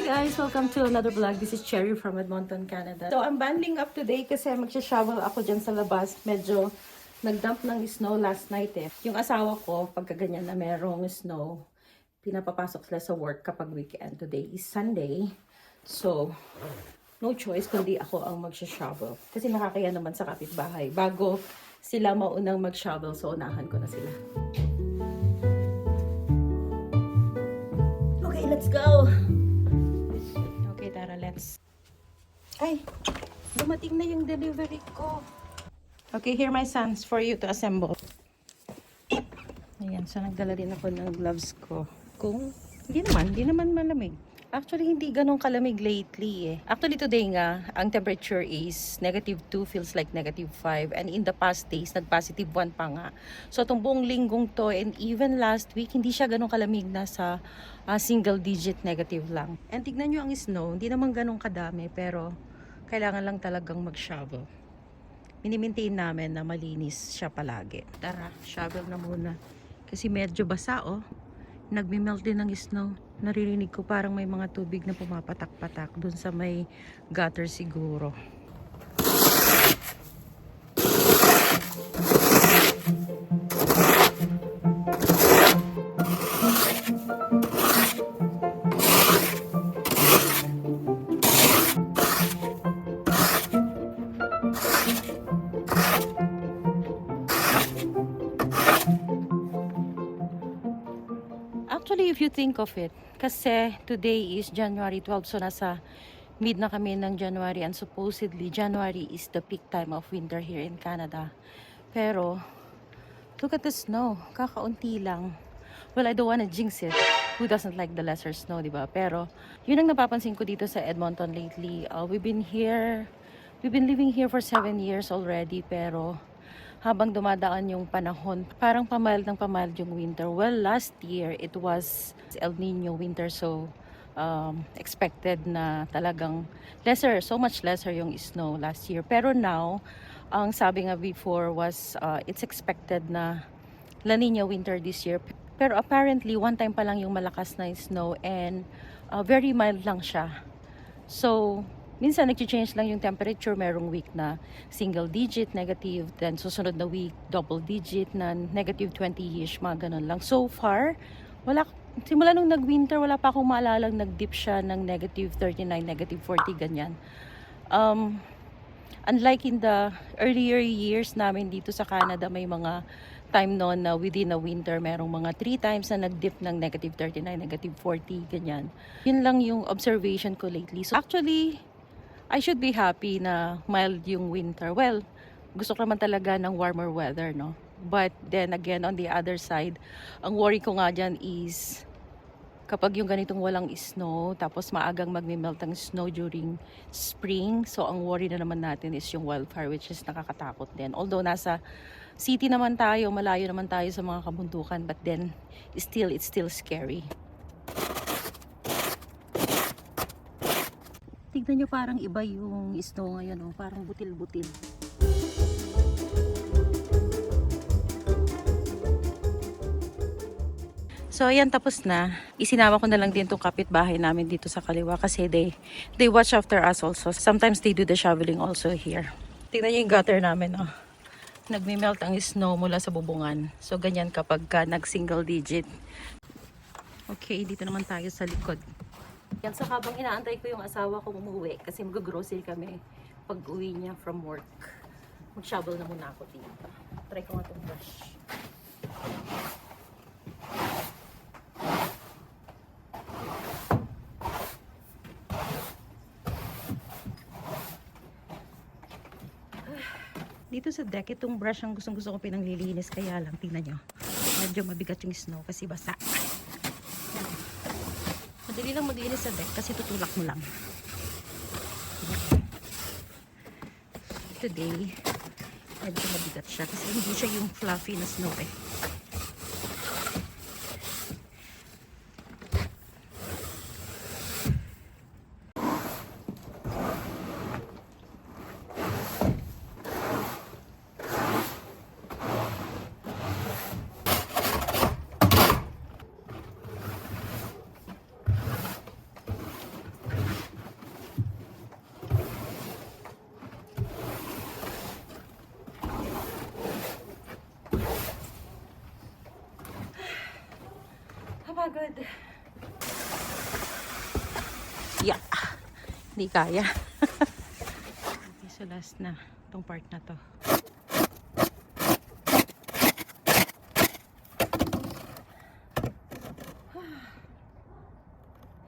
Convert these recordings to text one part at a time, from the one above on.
guys! Welcome to another vlog. This is Cherry from Edmonton, Canada. So, I'm banding up today kasi magsha-shovel ako dyan sa labas. Medyo nag-dump ng snow last night eh. Yung asawa ko, pagka ganyan na merong snow, pinapapasok sila sa work kapag weekend. Today is Sunday. So, no choice kundi ako ang magsha-shovel. Kasi nakakaya naman sa kapitbahay. Bago sila maunang mag-shovel, so unahan ko na sila. Okay, let's go! Okay, tara, let's... Ay! Dumating na yung delivery ko. Okay, here my sons for you to assemble. Ayan, so nagdala din ako ng gloves ko. Kung... Hindi naman malamig. Actually, hindi ganun kalamig lately eh. Actually, today nga, ang temperature is -2, feels like -5. And in the past days, nag-+1 pa nga. So, itong buong linggong to, and even last week, hindi siya ganun kalamig, nasa single digit negative lang. And tignan nyo ang snow, hindi naman ganun kadami, pero kailangan lang talagang mag-shovel. Minimaintain namin na malinis siya palagi. Tara, shovel na muna. Kasi medyo basa oh. Nagme-melt din ng snow. Naririnig ko parang may mga tubig na pumapatak-patak dun sa may gutter siguro. Actually, if you think of it, kasi today is January 12, so nasa mid na kami ng January, and supposedly January is the peak time of winter here in Canada. Pero, look at the snow. Kakaunti lang. Well, I don't wanna jinx it. Who doesn't like the lesser snow, diba? Pero, yun ang napapansin ko dito sa Edmonton lately. We've been living here for 7 years already, pero habang dumadaan yung panahon, parang pamild yung winter. Well, last year, it was El Nino winter, so expected na talagang so much lesser yung snow last year. Pero now, ang sabi nga before was, it's expected na La Nina winter this year. Pero apparently, one time pa lang yung malakas na snow, and very mild lang siya. So, minsan nag-change lang yung temperature. Merong week na single digit, negative. Then susunod na week, double digit na -20-ish, mga ganun lang. So far, simula nung nag-winter, wala pa akong maalalang nag-dip siya ng -39, -40, ganyan. Unlike in the earlier years namin dito sa Canada, may mga time noon na within a winter, merong mga 3 times na nag-dip ng -39, -40, ganyan. Yun lang yung observation ko lately. So actually, I should be happy na mild yung winter. Well, gusto ko naman talaga ng warmer weather, no? But then again, on the other side, ang worry ko nga dyan is kapag yung ganitong walang snow, tapos maagang magme-melt ang snow during spring. So, ang worry na naman natin is yung wildfire, which is nakakatakot din. Although nasa city naman tayo, malayo naman tayo sa mga kabundukan, but then it's still scary. Tignan nyo, parang iba yung snow ngayon, oh. Parang butil-butil. So, ayan, tapos na. Isinama ko na lang din itong kapitbahay namin dito sa kaliwa kasi they watch after us also. Sometimes they do the shoveling also here. Tignan nyo yung gutter namin, oh. Nagme-melt ang snow mula sa bubungan. So, ganyan kapag nag-single digit. Okay, dito naman tayo sa likod. Yan, so habang inaantay ko yung asawa kong umuwi kasi mag-grocery kami pag uwi niya from work, mag-shovel na muna ako dito. Try ko nga itong brush. Dito sa deck, itong brush ang gustong-gusto ko pinanglilinis, kaya lang, tingnan nyo, medyo mabigat yung snow kasi basa. Madali lang maglinis sa deck kasi tutulak mo lang. Today, medyo mabigat siya kasi hindi siya yung fluffy na snow eh. Nakakapagod. Yeah. Hindi kaya. Okay, so last na. Itong part na to.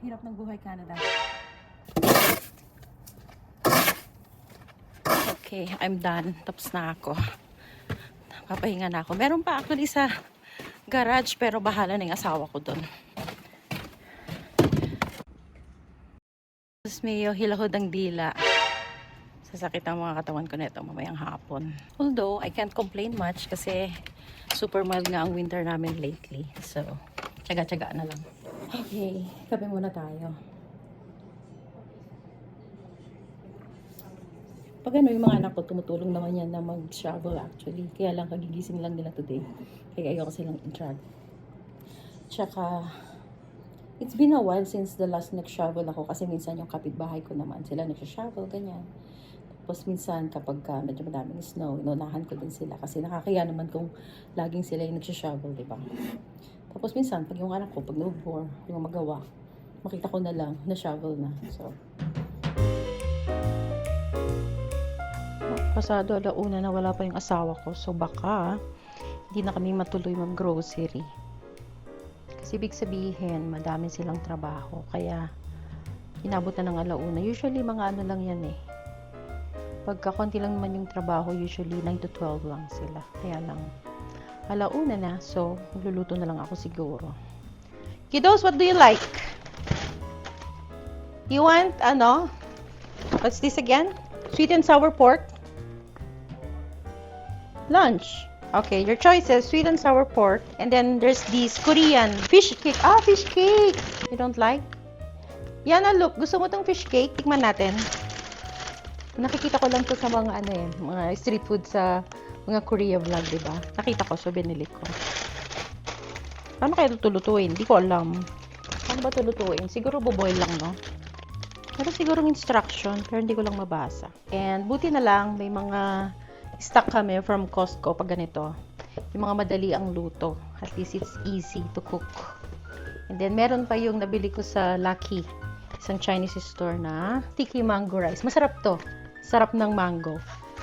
Hirap ng buhay Canada. Okay, I'm done. Tapos na ako. Papahinga na ako. Meron pa actually sa garage pero bahala na yung asawa ko doon. Tapos may hilahod ang dila. Sasakit ang mga katawan ko nito mamayang hapon. Although, I can't complain much kasi super mild nga ang winter namin lately. So, tsaga-tsaga na lang. Okay, kape muna tayo. Pag ano, yung mga anak ko, tumutulong naman yan na mag-shovel actually. Kaya lang, kagigising lang nila today. Kaya ayoko silang i-drag. Tsaka, it's been a while since the last nag-shovel ako. Kasi minsan yung kapitbahay ko naman, sila nag-shovel, ganyan. Tapos minsan, kapag medyo madaming snow, inunahan ko din sila. Kasi nakakaya naman kung laging sila yung nag-shovel, diba? Tapos minsan, pag yung anak ko, pag nag-bore, yung magawa, makita ko na lang, na-shovel na. So, pasado alauna na wala pa yung asawa ko. So baka hindi na kami matuloy mag-grocery. Kasi ibig sabihin, madami silang trabaho. Kaya inabot na ng alauna. Usually mga ano lang yan eh. Pagka konti lang naman yung trabaho, usually 9 to 12 lang sila. Kaya lang alauna na. So magluluto na lang ako siguro. Kiddos, what do you like? You want ano? What's this again? Sweet and sour pork? Lunch. Okay, your choices, sweet and sour pork. And then there's this Korean fish cake. Ah, fish cake! You don't like? Yana, look. Gusto mo tong fish cake? Tikman natin. Nakikita ko lang to sa mga ano eh, mga street food sa mga Korea vlog, diba? Nakita ko, so binili ko. Paano kaya tutulutuin? Hindi ko alam. Paano ba tulutuin? Siguro boboil lang, no? Pero siguro instruction, pero hindi ko lang mabasa. And buti na lang, may mga stock kami from Costco pag ganito. Yung mga madali ang luto. At least it's easy to cook. And then, meron pa yung nabili ko sa Lucky. Isang Chinese store na sticky mango rice. Masarap to. Sarap ng mango.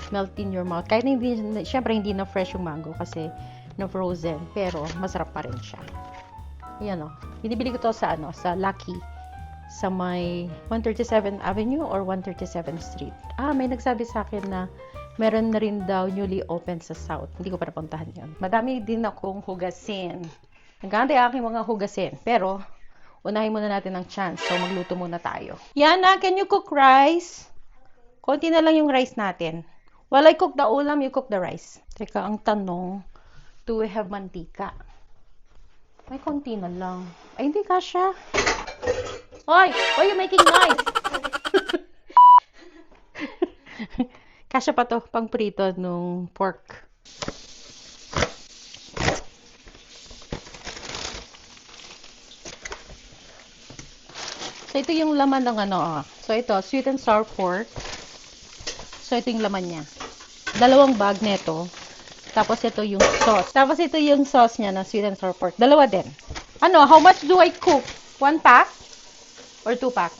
Melt in your mouth. Kahit hindi, syempre hindi na fresh yung mango kasi na frozen. Pero, masarap pa rin siya. Yan o. Binibili ko to sa ano, sa Lucky. Sa may 137 Avenue or 137 Street. Ah, may nagsabi sa akin na meron na rin daw newly open sa South. Hindi ko pa napuntahan yun. Madami din akong hugasin. Naganda yung aking mga hugasin. Pero, unahin muna natin ang chance. So, magluto muna tayo. Yana, can you cook rice? Konti na lang yung rice natin. While I cook the ulam, you cook the rice. Teka, ang tanong, do we have mantika? May konti na lang. Ay, hindi kasha. Hoy! Why are you making noise? Kasya pa to, pang prito nung pork. So, ito yung laman ng ano. So, ito, sweet and sour pork. So, ito yung laman niya. 2 bag nito. Tapos, ito yung sauce. Tapos, ito yung sauce niya na sweet and sour pork. 2 din. Ano, how much do I cook? 1 pack? Or 2 pack?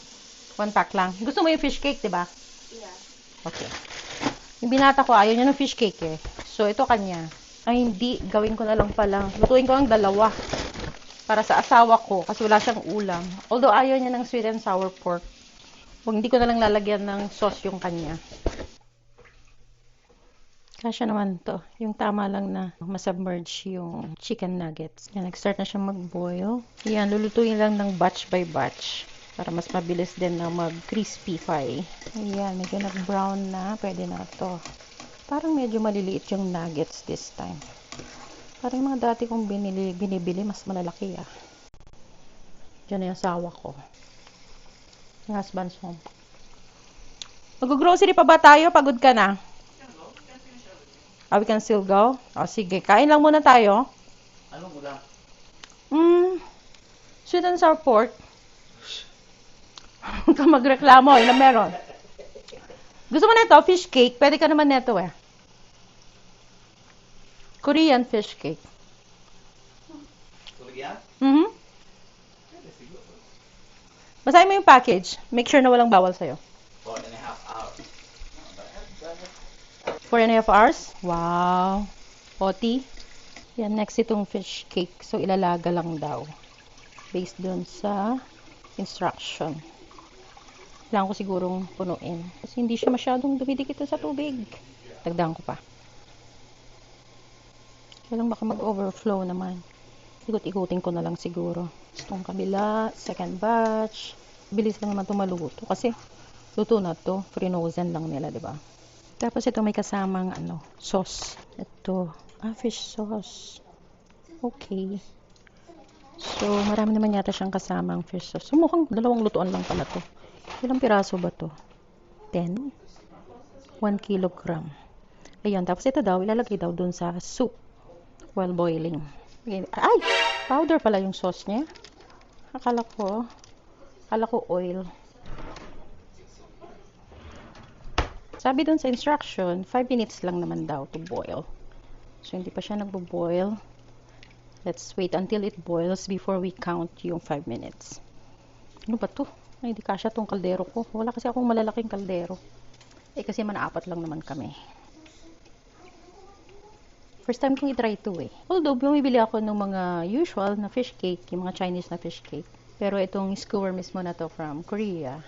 1 pack lang. Gusto mo yung fish cake, diba? Yeah. Okay. Yung binata ko, ayaw niya ng fish cake eh. So, ito kanya. Ay, hindi. Gawin ko na lang pala. Lutuin ko ang 2. Para sa asawa ko. Kasi wala siyang ulam. Although, ayaw niya ng sweet and sour pork. Kung hindi ko na lang lalagyan ng sauce yung kanya. Kasya naman to. Yung tama lang na masubmerge yung chicken nuggets. Yan, nag-start na siya mag-boil. Yan, lulutuin lang ng batch by batch. Para mas mabilis din na mag-crispy fry. Ayan, medyo nag-brown na. Pwede na to. Parang medyo maliliit yung nuggets this time. Parang yung mga dati kong binibili, mas malalaki ah. Diyan na yung asawa ko. Yung husband's home. Mag-grocery pa ba tayo? Pagod ka na? We can still go? O, sige. Kain lang muna tayo. Anong ulam? Sweet and sour pork. Huwag ka magreklamo. Ilan meron? Gusto mo na ito? Fish cake? Pwede ka naman neto eh. Korean fish cake. Tulog yan? Basahin mo yung package. Make sure na walang bawal sa'yo. 4.5 hours. 4.5 hours? Wow. Oti. Yan, next itong fish cake. So, ilalaga lang daw. Based dun sa instruction. Kailangan ko sigurong punuin. Kasi hindi siya masyadong dumidikit sa tubig. Dagdagan ko pa. Kailang baka mag-overflow naman. Ikot-ikutin ko na lang siguro. Itong kabila, second batch. Bilis lang naman ito maluto. Kasi, luto na to. Frozen lang nila, di ba? Tapos ito may kasamang sauce. Ito, fish sauce. Okay. So, marami naman yata siyang kasamang fish sauce. So, mukhang dalawang lutuan lang pala to. Ilang piraso ba to? 10? 1 kilogram. Ayan, tapos ito daw, ilalagay daw dun sa soup while boiling. Ay! Powder pala yung sauce niya. Akala ko oil. Sabi dun sa instruction, 5 minutes lang naman daw to boil. So, hindi pa siya nagbo-boil. Let's wait until it boils before we count yung 5 minutes. Ano ba to? Ay, hindi kasya tong kaldero ko. Wala kasi akong malalaking kaldero. Eh, kasi man-apat lang naman kami. First time kong i-try ito eh. Although, bumibili ako ng mga usual na fish cake, yung mga Chinese na fish cake. Pero itong skewer mismo na to from Korea.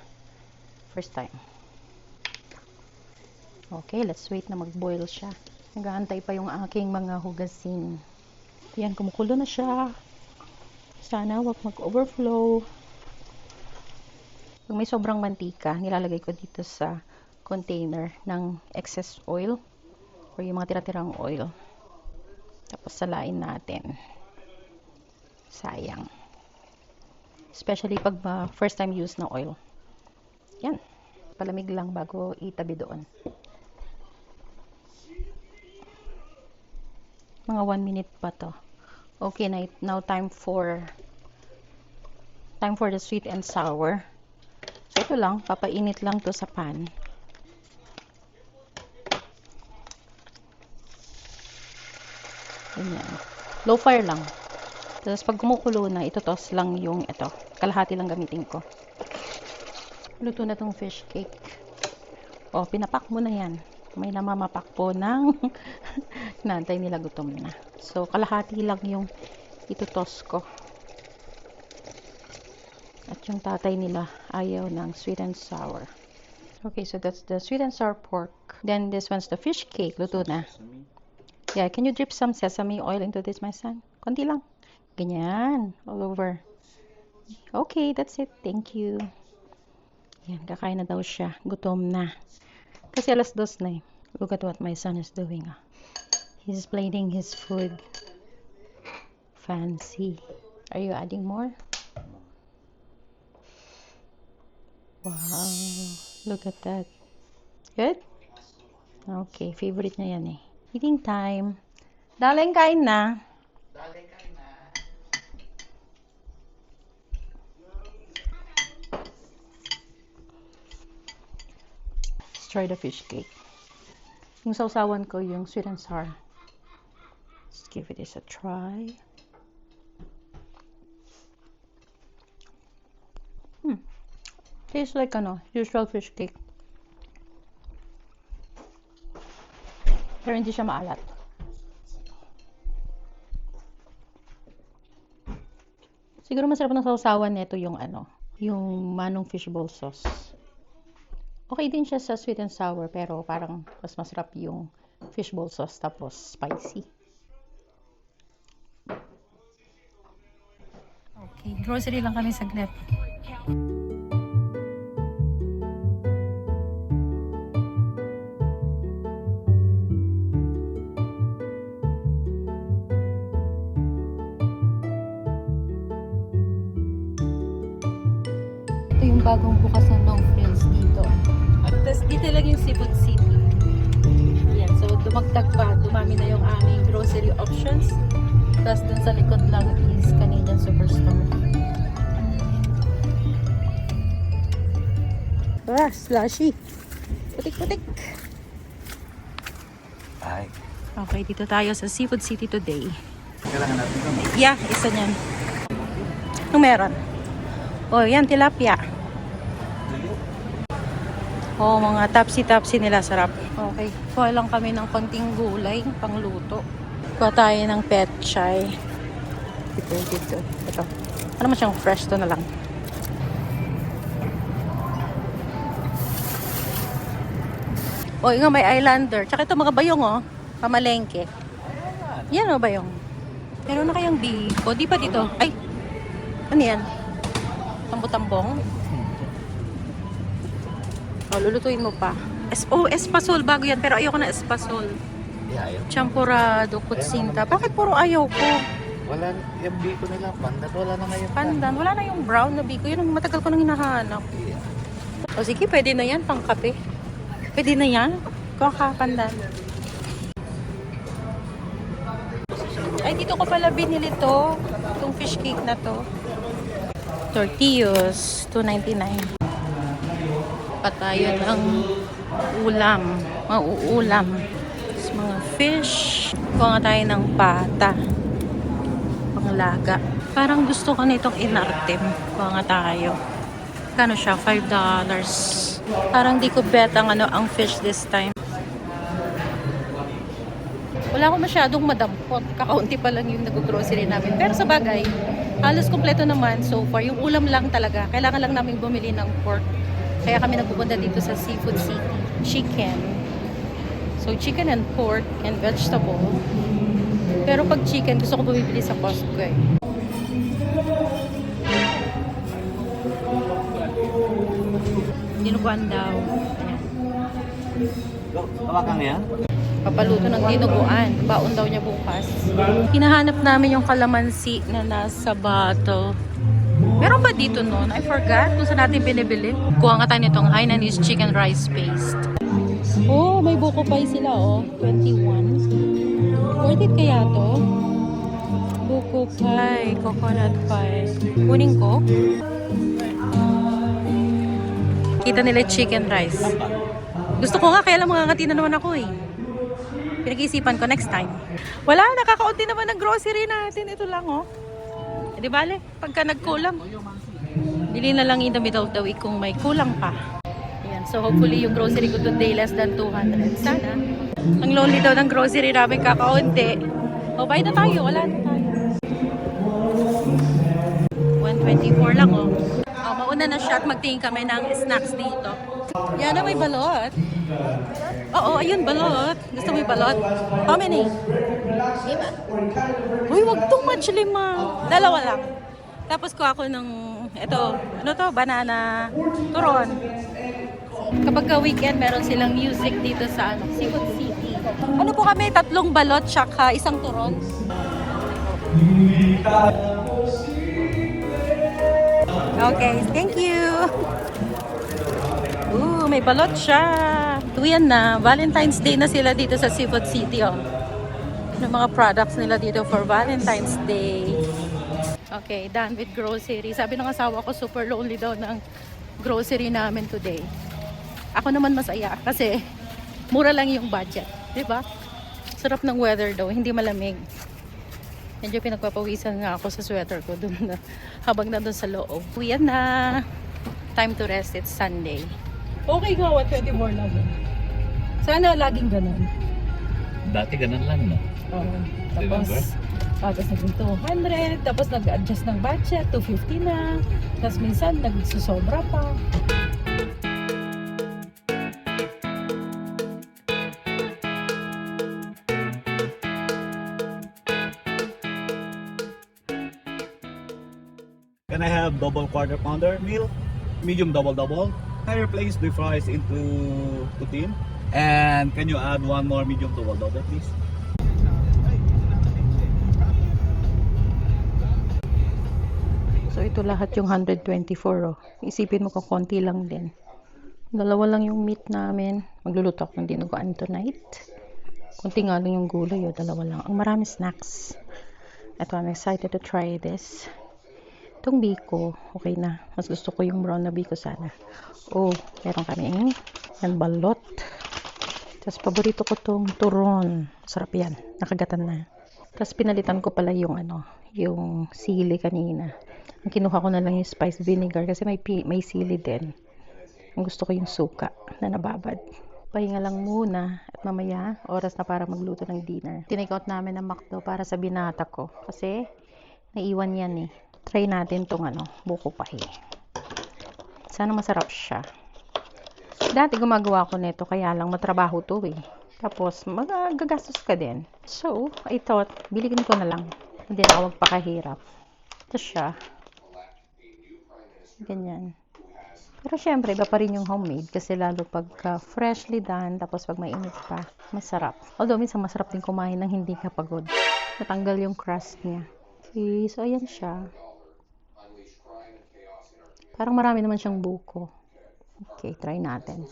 First time. Okay, let's wait na mag-boil siya. Nag-aantay pa yung aking mga hugasin. Yan, kumukulo na siya. Sana wag mag-overflow. Kung may sobrang mantika, nilalagay ko dito sa container ng excess oil or yung mga tira-tirang oil. Tapos salain natin. Sayang. Especially pag first time use na oil. Yan. Palamig lang bago itabi doon. Mga 1 minute pa to. Okay, now time for the sweet and sour. So, ito lang, papainit lang to sa pan. Ganyan. Low fire lang. Tapos, pag kumukulo na, ito-toss lang yung ito. Kalahati lang gamitin ko. Luto na tong fish cake. O, pinapak mo na yan. May namamapak po ng naantay nila gutom na. So, kalahati lang yung ito-toss ko. At yung tatay nila ayaw ng sweet and sour. Okay, so that's the sweet and sour pork. Then this one's the fish cake. Luto na. Yeah, can you drip some sesame oil into this, my son? Konti lang. Ganyan. All over. Okay, that's it. Thank you. Yan, kakain na daw siya. Gutom na. Kasi 2:00 na eh. Look at what my son is doing. He's plating his food. Fancy. Are you adding more? Wow. Look at that. Good? Okay. Favorite niya yan eh. Eating time. Darling, kain na. Let's try the fish cake. Yung sausawan ko, yung sweet and sour. Let's give it a try. Tastes like usual fish cake. Pero hindi siya maalat. Siguro masarap ng sausawan nito yung yung manong fishball sauce. Okay din siya sa sweet and sour, pero parang mas masarap yung fishball sauce tapos spicy. Okay, grocery lang kami saglit. Ito yung bagong bukas ng Long Frills dito. Tapos dito lang yung Seafood City. Ayan, so dumagdag pa, dumami na yung aming grocery options. Tapos dun sa likod lang is Canadian Superstore. Slushy. Putik-putik. Ay. Okay, dito tayo sa Seafood City today. Kailangan natin ito. Yeah, isa niyan. Anong meron? Oh, yan, tilapia. Oh, mga tapsi-tapsi nila, sarap. Okay, kuha lang kami ng konting gulay, pangluto. Kuha tayo ng pet chai. Ito. Ano mo siyang fresh to na lang. Oh, nga may islander. Tsaka ito mga bayong, oh. Pamalengke. Yan, oh, bayong. Meron na kayang biko. Di pa dito. Ay, ano yan? Tambutambong. Oh, lulutuin mo pa. Espasol. Bago yan. Pero ayoko na espasol. Yeah, Champurado, kutsinta. Bakit puro ayaw ko? wala yung biko nila, pandan. Wala na ngayon. Pandan. Wala na yung brown na biko. Yun ang matagal ko nang hinahanap. O sige, pwede na yan. Pang kape. Pwede na yan. Pandan. Ay, dito ko pala binili to. Itong fish cake na to. Tortillos. $2.99. Patayo ng ulam. Mauulam. Mga fish. Kuha nga tayo ng pata. Panglaga. Parang gusto ko nitong inartem. Kuha nga tayo. Kano siya? $5. Parang di ko bet ang fish this time. Wala ko masyadong madampot. Kakaunti pa lang yung nag-grocery namin. Pero sa bagay, halos kompleto naman so far. Yung ulam lang talaga. Kailangan lang namin bumili ng pork. Kaya kami nagpupunta dito sa Seafood City. Chicken. So, chicken and pork and vegetable. Pero pag chicken, gusto ko bumibili sa Costco eh. Dinuguan daw. Ayan. Tawakan yan? Papaluto ng dinuguan. Baon daw niya bukas. Hinahanap namin yung kalamansi na nasa bottle. Meron ba dito noon? I forgot kung saan natin binibili. Kuha nga tayo nitong Hainanese chicken rice paste. Oh, may buko pie sila oh. 21. Worth it kaya to? Buko pie, coconut pie. Kunin ko. Kita nila chicken rice. Gusto ko nga, kaya lang mangangati na naman ako eh. Pinag-iisipan ko next time. Wala, nakakaunti naman ng grocery natin. Ito lang oh. E di bale, pagka nagkulang, bili na lang in the middle of the week kung may kulang pa. Ayan, so hopefully yung grocery ko today less than 200. Sana. Ang lonely daw ng grocery namin kakaunti. O, buy na tayo. Wala na tayo. 124 lang oh. Mauna na siya at magtingin kami ng snacks dito. Yan na, may balot. Oo, ayun, balot. Gusto mo yung balot? How many? 5. Uy, wag too much, 5. Dalawa lang. Tapos ko ako ng, ano to, banana turon. Kapag ka weekend, meron silang music dito sa Seafood City. Ano po kami? 3 balot, tsaka 1 turon. Okay, thank you. Ooh, may balot siya. Yan na, Valentine's Day na sila dito sa Seafood City, oh. Yung mga products nila dito for Valentine's Day. Okay, done with grocery. Sabi ng asawa ko, super lonely daw ng grocery namin today. Ako naman masaya kasi mura lang yung budget, di ba? Sarap ng weather daw, hindi malamig. Medyo pinagpapawisan nga ako sa sweater ko dun na, habang nandun sa loob. Uwian na. Time to rest. It's Sunday. Okay nga, 24 lang. Sana laging ganun. Dati ganun lang, no? Oo. Tapos naging 200. Tapos nag-adjust ng budget. 250 na. Tapos minsan nagsusobra pa. Can I have double quarter pounder meal? Medium double. Can you replace the fries into poutine? And can you add one more medium double, please? So ito lahat yung 124 oh. Isipin mo kung konti lang din. Dalawa lang yung meat namin. Magluluto ako ng dinuguan tonight. Konti nga lang yung gulay oh. Dalawa lang. Ang marami snacks. Ito, I'm excited to try this. Itong biko, okay na. Mas gusto ko yung brown na biko sana. Oh, meron kami yan balot. Tapos paborito ko tong turon. Sarap yan. Nakagatan na. Tapos pinalitan ko pala yung yung sili kanina. Ang kinuha ko na lang yung spiced vinegar kasi may sili din. Ang gusto ko yung suka na nababad. Pahinga lang muna at mamaya oras na para magluto ng dinner. Tinake out namin ng McDo para sa binata ko kasi naiwan yan eh. Try natin tong buko pahi. Sana masarap siya. Dati gumagawa ko nito kaya lang matrabaho to eh. Tapos magagastos ka din. So, I thought bilhin ko na lang. Hindi na ako magpakahirap. Ito siya. Ganyan. Pero syempre, iba pa rin yung homemade kasi lalo pag freshly done, tapos pag mainit pa, masarap. Although, minsan masarap din kumain ng hindi ka pagod. Natanggal yung crust niya. Okay, so ayan siya. Parang marami naman siyang buko. Okay, try natin.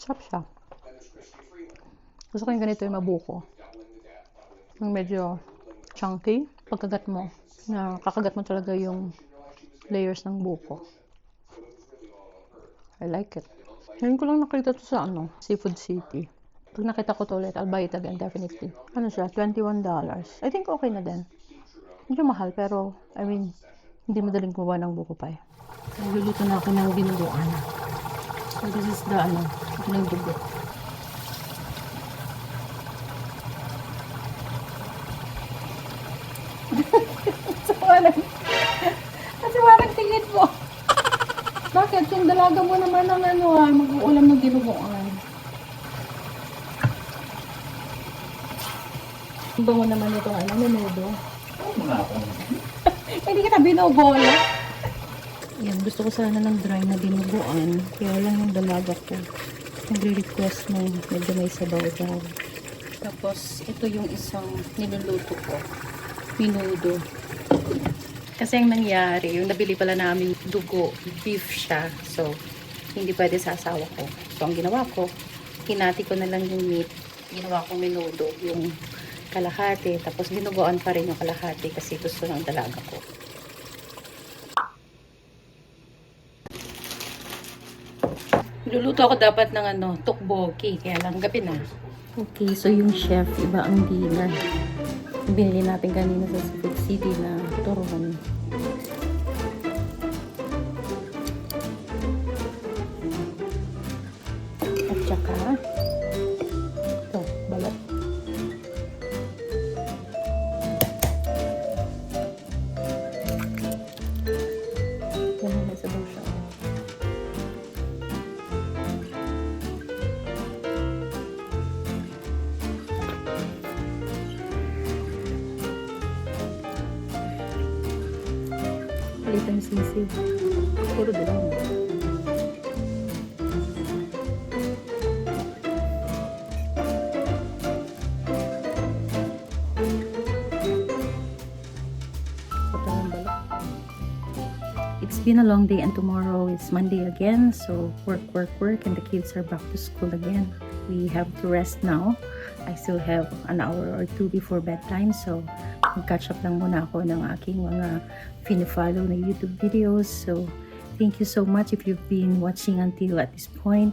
Sarap siya. Gusto ko yung ganito yung mabuko. Yung medyo chunky. Pagkagat mo, kakagat mo talaga yung layers ng buko. I like it. Ngayon ko lang nakita to sa Seafood City. Pag nakita ko to ulit, I'll buy it again, definitely. Ano siya? $21. I think okay na din. Medyo mahal, pero, I mean, hindi madaling gumawa ng buko pie. Nagluluto na ako ng dinuguan. So, this is the, ito na yung dugo. Kasi parang tingin mo. Bakit? Yung dalaga mo naman ng mag-uulam ng dinuguan. Ang bango naman itong menudo. Hindi kita binobola. Yan, gusto ko sana ng dry na dinuguan. Kaya lang yung dalaga ko. Nagre-request ng medyo may sabaw daw. Tapos, ito yung isang niluluto ko. Menudo. Kasi ang nangyari, yung nabili pala namin dugo, beef siya. So, hindi pwede sa asawa ko. So, ang ginawa ko, hinati ko na lang yung meat. Ginawa ko menudo, yung kalahati. Tapos, dinuguan pa rin yung kalahati kasi gusto ng dalaga ko. Luluto ako dapat ng tteokbokki. Kaya lang, gabi na. Okay, so yung chef, iba ang dinner. Binili natin kanina sa Seafood City na turon. At saka, ito, balat. Yan na sa daw siya. Palitan sisig. Puro dilaw. It's been a long day and tomorrow is Monday again. So work and the kids are back to school again. We have to rest now. I still have an hour or two before bedtime. So mag-catch up lang muna ako ng aking mga fini-follow na YouTube videos. So, thank you so much if you've been watching until at this point.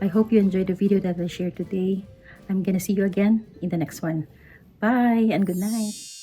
I hope you enjoyed the video that I shared today. I'm gonna see you again in the next one. Bye and good night.